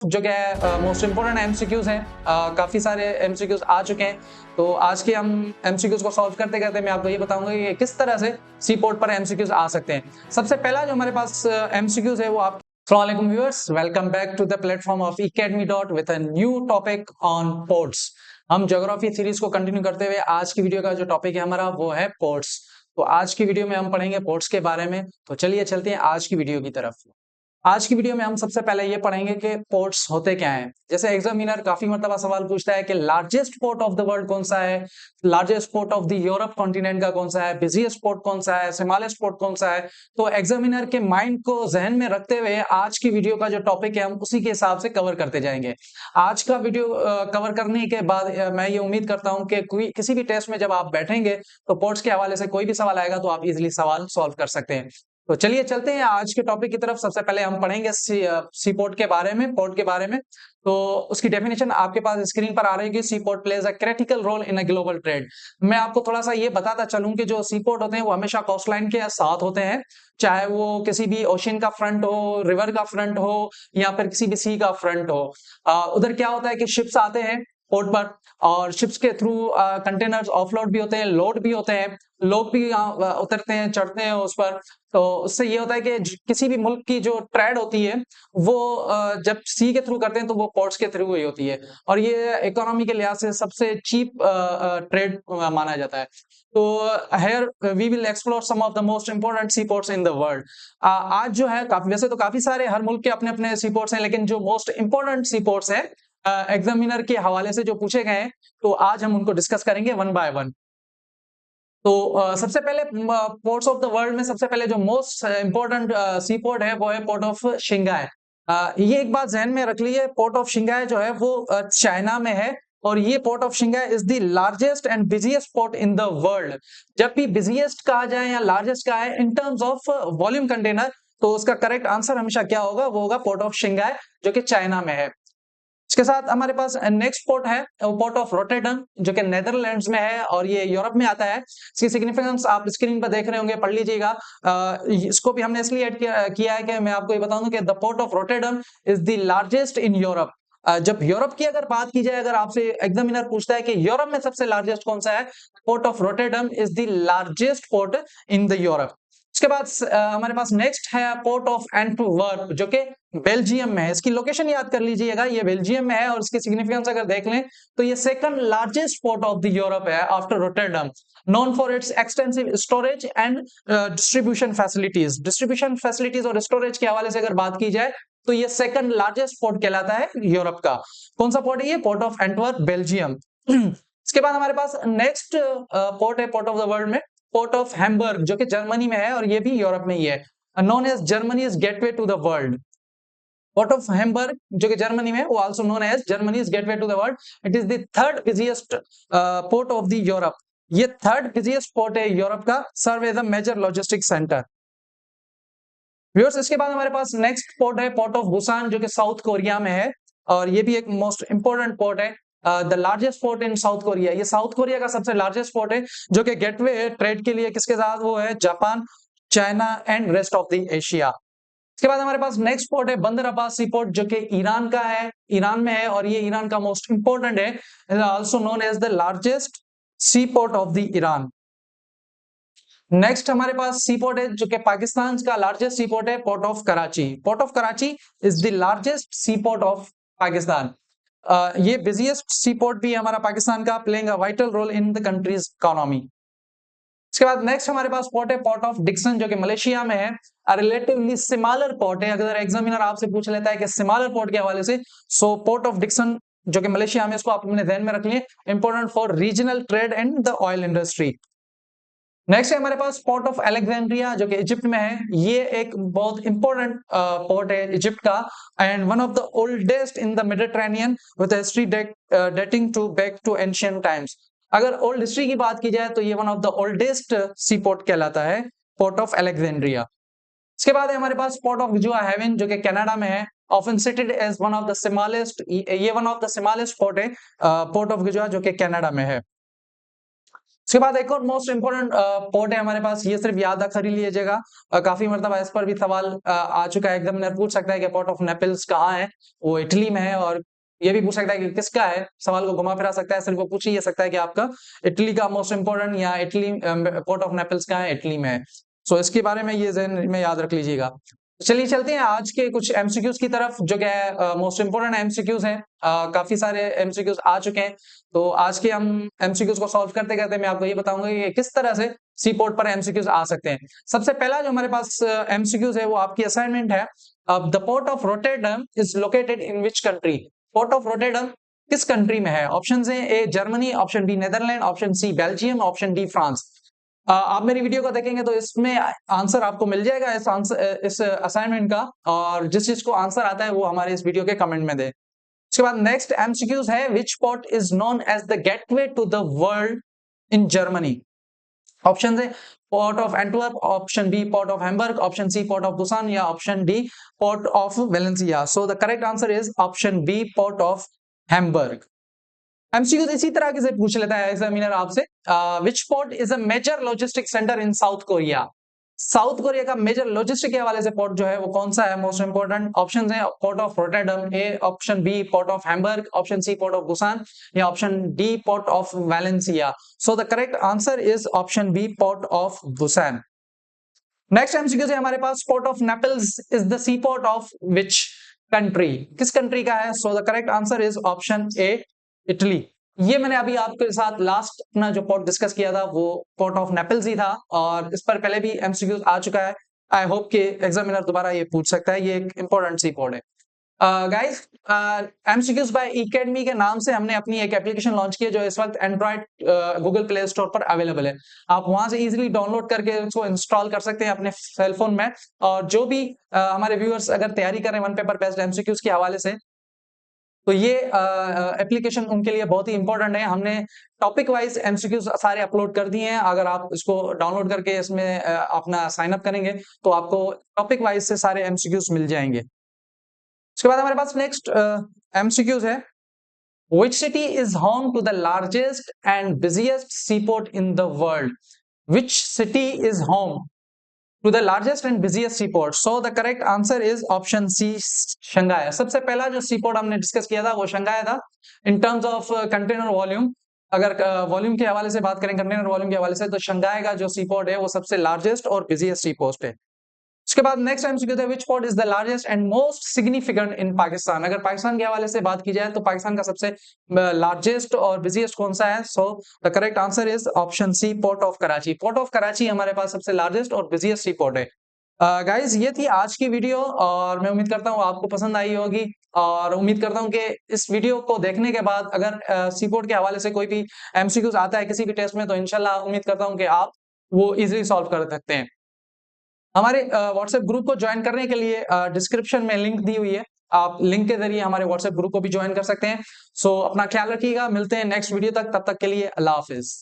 जो क्या है मोस्ट इंपोर्टेंट एमसीक्यूज हैं। काफी सारे एमसीक्यूज आ चुके हैं, तो आज के हम एमसीक्यूज को सॉल्व करते करते मैं आपको ये बताऊंगा कि किस तरह से सी पोर्ट पर एमसीक्यूज आ सकते हैं। सबसे पहला जो हमारे पास एमसीक्यूज है वो आप अस्सलाम वालेकुम viewers, welcome back to the platform of Ecademy dot with a new topic on ports. हम ज्योग्राफी सीरीज को कंटिन्यू करते हुए आज की वीडियो का जो टॉपिक है हमारा वो है पोर्ट्स। तो आज की वीडियो में हम पढ़ेंगे पोर्ट्स के बारे में। तो चलिए चलते हैं आज की वीडियो की तरफ। आज की वीडियो में हम सबसे पहले ये पढ़ेंगे कि पोर्ट्स होते क्या हैं। जैसे एग्जामिनर काफी मर्तबा सवाल पूछता है कि largest port of the world कौन सा है, largest port of the Europe continent का कौन सा है, बिजिएस्ट पोर्ट कौन सा है, स्मॉलेस्ट पोर्ट कौन सा है। तो एग्जामिनर के माइंड को जहन में रखते हुए आज की वीडियो का जो टॉपिक है हम उसी के हिसाब से कवर करते जाएंगे। आज का वीडियो कवर करने के बाद मैं ये उम्मीद करता हूं कि कोई किसी भी टेस्ट में जब आप बैठेंगे तो पोर्ट्स के हवाले से कोई भी सवाल आएगा तो आप इजिली सवाल सॉल्व कर सकते हैं। तो चलिए चलते हैं आज के टॉपिक की तरफ। सबसे पहले हम पढ़ेंगे सी पोर्ट के बारे में, पोर्ट के बारे में। तो उसकी डेफिनेशन आपके पास स्क्रीन पर आ रही है कि sea port plays a critical role in a global trade. मैं आपको थोड़ा सा ये बताता चलूं कि जो सी पोर्ट होते हैं वो हमेशा कोस्टलाइन के साथ होते हैं, चाहे वो किसी भी ओशन का फ्रंट हो, रिवर का फ्रंट हो या फिर किसी भी सी का फ्रंट हो। उधर क्या होता है कि शिप्स आते हैं पोर्ट पर और शिप्स के थ्रू कंटेनर्स ऑफलोड भी होते हैं, लोड भी होते हैं, लोग भी उतरते हैं, चढ़ते हैं उस पर। तो उससे ये होता है कि किसी भी मुल्क की जो ट्रेड होती है वो जब सी के थ्रू करते हैं तो वो पोर्ट्स के थ्रू ही होती है और ये इकोनॉमी के लिहाज से सबसे चीप ट्रेड माना जाता है। तो here we will explore some of the most important sea ports in the world. आज जो है काफी, वैसे तो काफी सारे हर मुल्क के अपने अपने सी पोर्ट्स हैं, लेकिन जो मोस्ट इंपोर्टेंट सी पोर्ट्स हैं एग्जामिनर के हवाले से जो पूछे गए हैं तो आज हम उनको डिस्कस करेंगे वन बाय वन। तो सबसे पहले पोर्ट्स ऑफ द वर्ल्ड में सबसे पहले जो मोस्ट इंपोर्टेंट सी पोर्ट है वो है पोर्ट ऑफ शिंगाई। ये एक बात जहन में रख लीजिए, पोर्ट ऑफ शिंगाई जो है वो चाइना में है और ये port of Shanghai is the largest and busiest port in the world. जब भी बिजिएस्ट कहा जाए या लार्जेस्ट कहा है in terms of volume container तो उसका करेक्ट आंसर हमेशा क्या होगा, वो होगा पोर्ट ऑफ शिंगाई जो कि चाइना में है। इसके साथ हमारे पास नेक्स्ट पोर्ट है पोर्ट ऑफ रोटेडम जो कि नेदरलैंड्स में है और ये यूरोप में आता है। इसकी सिग्निफिकेंस आप स्क्रीन पर देख रहे होंगे, पढ़ लीजिएगा। इसको भी हमने इसलिए ऐड किया है कि मैं आपको ये बताऊं कि the port of Rotterdam is the largest in Europe. जब यूरोप की अगर बात की जाए, अगर आपसे एग्जामिनर पूछता है कि यूरोप में सबसे लार्जेस्ट कौन सा है, port of Rotterdam is the largest port in the Europe. उसके बाद हमारे पास नेक्स्ट है पोर्ट ऑफ एंटवर्प जो कि बेल्जियम में है। इसकी लोकेशन याद कर लीजिएगा, ये बेल्जियम में है और इसकी सिग्निफिकेंस अगर देख लें तो ये second largest port of the Europe है after Rotterdam, known for its extensive storage and distribution facilities. Distribution facilities और स्टोरेज के हवाले से अगर बात की जाए तो ये सेकंड लार्जेस्ट पोर्ट कहलाता है यूरोप का। कौन सा पोर्ट है ये? Port of Antwerp, Belgium. इसके बाद हमारे पास नेक्स्ट पोर्ट है पोर्ट ऑफ द वर्ल्ड में पोर्ट ऑफ हैम्बर्ग जो कि जर्मनी में है और ये भी यूरोप में ही है, known as Germany's gateway to the world. Port of Hamburg जो कि जर्मनी में है वो also known as Germany's gateway to the world. It is the third busiest port of the Europe. ये थर्ड बिजिएस्ट पोर्ट है Europe का, serve as a major logistic center. Viewers, इसके बाद हमारे पास नेक्स्ट पोर्ट है पोर्ट ऑफ बुसान जो कि साउथ कोरिया में है और ये भी एक मोस्ट इंपोर्टेंट पोर्ट है, the largest port in South Korea. ये साउथ कोरिया का सबसे लार्जेस्ट पोर्ट है जो कि गेटवे है ट्रेड के लिए किसके साथ, वो है Japan, China and rest of the Asia. इसके बाद हमारे पास नेक्स्ट पोर्ट है बंदर अब्बास सी पोर्ट जो कि ईरान का है, ईरान में है और ये ईरान का मोस्ट इंपोर्टेंट है, also known as the largest sea port of the Iran. Next हमारे पास सी पोर्ट है जो कि पाकिस्तान का लार्जेस्ट सी पोर्ट है, port of Karachi. Port of Karachi is the largest sea port of Pakistan. ये बिजिएस्ट सी पोर्ट भी है हमारा पाकिस्तान का, playing a vital role in the country's economy. इसके बाद नेक्स्ट हमारे पास पोर्ट है पोर्ट ऑफ डिक्सन जो कि मलेशिया में है, रिलेटिवली स्मॉलर पोर्ट है। अगर एग्जामिनर आपसे पूछ लेता है कि स्मॉलर पोर्ट के हवाले से, सो पोर्ट ऑफ डिक्सन जो कि मलेशिया में, इसको आप अपने ध्यान में रख लिए, important for regional trade and the oil industry. Next है हमारे पास पोर्ट ऑफ अलेक्जेंड्रिया जो कि इजिप्ट में है। ये एक बहुत इंपॉर्टेंट पोर्ट है इजिप्ट का and one of the oldest in the Mediterranean with history dating to back to ancient times. अगर ओल्ड हिस्ट्री की बात की जाए तो ये one of the oldest sea port कहलाता है, पोर्ट ऑफ अलेक्जेंड्रिया। इसके बाद है हमारे पास पोर्ट ऑफ विजुआ हेवन जो कि कनाडा में है, often cited as one of the smallest, ये one of the smallest port है, पोर्ट ऑफ विजुआ जो कि कनाडा में है। उसके बाद एक और मोस्ट इंपोर्टेंट पोर्ट है हमारे पास, ये सिर्फ याद कर ही लीजिएगा, काफी मरतबा इस पर भी सवाल आ चुका है, एग्जामिनर पूछ सकता है कि पोर्ट ऑफ नेपल्स कहाँ है, वो इटली में है, और ये भी पूछ सकता है कि किसका है, सवाल को घुमा फिरा सकता है, सिर्फ वो पूछ ही सकता है कि आपका इटली का मोस्ट इंपोर्टेंट या इटली पोर्ट ऑफ नेपल्स कहाँ है, इटली में है। सो इसके बारे में ये ज़हन में याद रख लीजिएगा। चलिए चलते हैं आज के कुछ एमसीक्यूज की तरफ, जो क्या है मोस्ट इंपोर्टेंट एमसीक्यूज हैं, काफी सारे एमसीक्यूज आ चुके हैं। तो आज के हम एमसीक्यूज को सॉल्व करते करते मैं आपको ये बताऊंगा कि किस तरह से सी पोर्ट पर एमसीक्यूज आ सकते हैं। सबसे पहला जो हमारे पास एमसीक्यूज है वो आपकी असाइनमेंट है। The port of Rotterdam is located in which country? Port of Rotterdam किस कंट्री में है? ऑप्शन है A Germany, option B Netherland, option C Belgium, option D France. आप मेरी वीडियो को देखेंगे तो इसमें आंसर आपको मिल जाएगा इस असाइनमेंट का, और जिस चीज को आंसर आता है वो हमारे इस वीडियो के कमेंट में दे। उसके बाद नेक्स्ट एमसीक्यूज है, which port is known as the gateway to the world in Germany? Option है port of Antwerp, option B port of Hamburg, option C port of Busan, या option D port of Valencia. So the correct answer is option B port of Hamburg. MCQ इसी तरह से पूछ लेता है examiner आपसे, which port is a major logistic center in South Korea? South Korea का major logistic के हवाले से पोर्ट जो है वो कौन सा है, मोस्ट इंपोर्टेंट? ऑप्शन है port of Rotterdam, A, option B port of Hamburg, option C port of Busan, या option D port of Valencia. So the correct answer is option B port of Busan. Next MCQ है हमारे पास, port of Naples is the sea port of which country? किस country का है? So the correct answer is option A Italy. ये मैंने अभी आपके साथ लास्ट अपना जो पोर्ट डिस्कस किया था वो पोर्ट ऑफ नेपल्स ही था, और इस पर पहले भी एमसीक्यूज आ चुका है। आई होप कि एग्जामिनर दोबारा ये पूछ सकता है, ये एक इंपॉर्टेंट सी पोर्ट है। गाइस, एमसीक्यूज बाय एकेडमी के नाम से हमने अपनी एक एप्लीकेशन लॉन्च की है जो इस वक्त एंड्रॉइड गूगल प्ले स्टोर पर अवेलेबल है। आप वहां से इजीली डाउनलोड करके उसको इंस्टॉल कर सकते हैं अपने सेल फोन में, और जो भी हमारे व्यूअर्स अगर तैयारी कर रहे हैं वन पेपर बेस्ड एमसीक्यूज के हवाले से, तो ये एप्लीकेशन उनके लिए बहुत ही इंपॉर्टेंट है। हमने टॉपिक वाइज एमसीक्यूज सारे अपलोड कर दिए हैं, अगर आप इसको डाउनलोड करके इसमें अपना साइन अप करेंगे तो आपको टॉपिक वाइज से सारे एमसीक्यूज मिल जाएंगे। उसके बाद हमारे पास नेक्स्ट एमसीक्यूज है, which city is home to the largest and busiest seaport in the world? Which city is home to the largest and busiest seaport? So the correct answer is option C, Shanghai. सबसे पहला जो C port हमने discuss किया था वो Shanghai था। In terms of container volume, अगर volume के हवाले से बात करें, कंटेनर वॉल्यूम के हवाले से, तो शंघाई का जो सीपोर्ट है वो सबसे लार्जेस्ट और बिजिएस्ट सीपोर्ट है। उसके बाद नेक्स्ट एमसीक्यू है, which port is the largest and most significant in Pakistan? अगर पाकिस्तान के हवाले से बात की जाए तो पाकिस्तान का सबसे लार्जेस्ट और बिजिएस्ट कौन सा है? So the correct answer is option C, port of Karachi. Port of Karachi हमारे पास सबसे लार्जेस्ट और बिजिएस्ट सी पोर्ट है। गाइज, ये थी आज की वीडियो, और मैं उम्मीद करता हूँ आपको पसंद आई होगी, और उम्मीद करता हूँ कि इस वीडियो को देखने के बाद अगर सीपोर्ट के हवाले से कोई भी एमसीक्यूज आता है किसी भी टेस्ट में, तो इंशाल्लाह उम्मीद करता हूँ कि आप वो इजीली सॉल्व कर सकते हैं। हमारे व्हाट्सएप ग्रुप को ज्वाइन करने के लिए डिस्क्रिप्शन में लिंक दी हुई है, आप लिंक के जरिए हमारे व्हाट्सएप ग्रुप को भी ज्वाइन कर सकते हैं। सो अपना ख्याल रखिएगा, मिलते हैं नेक्स्ट वीडियो तक, तब तक के लिए अल्लाह हाफिज।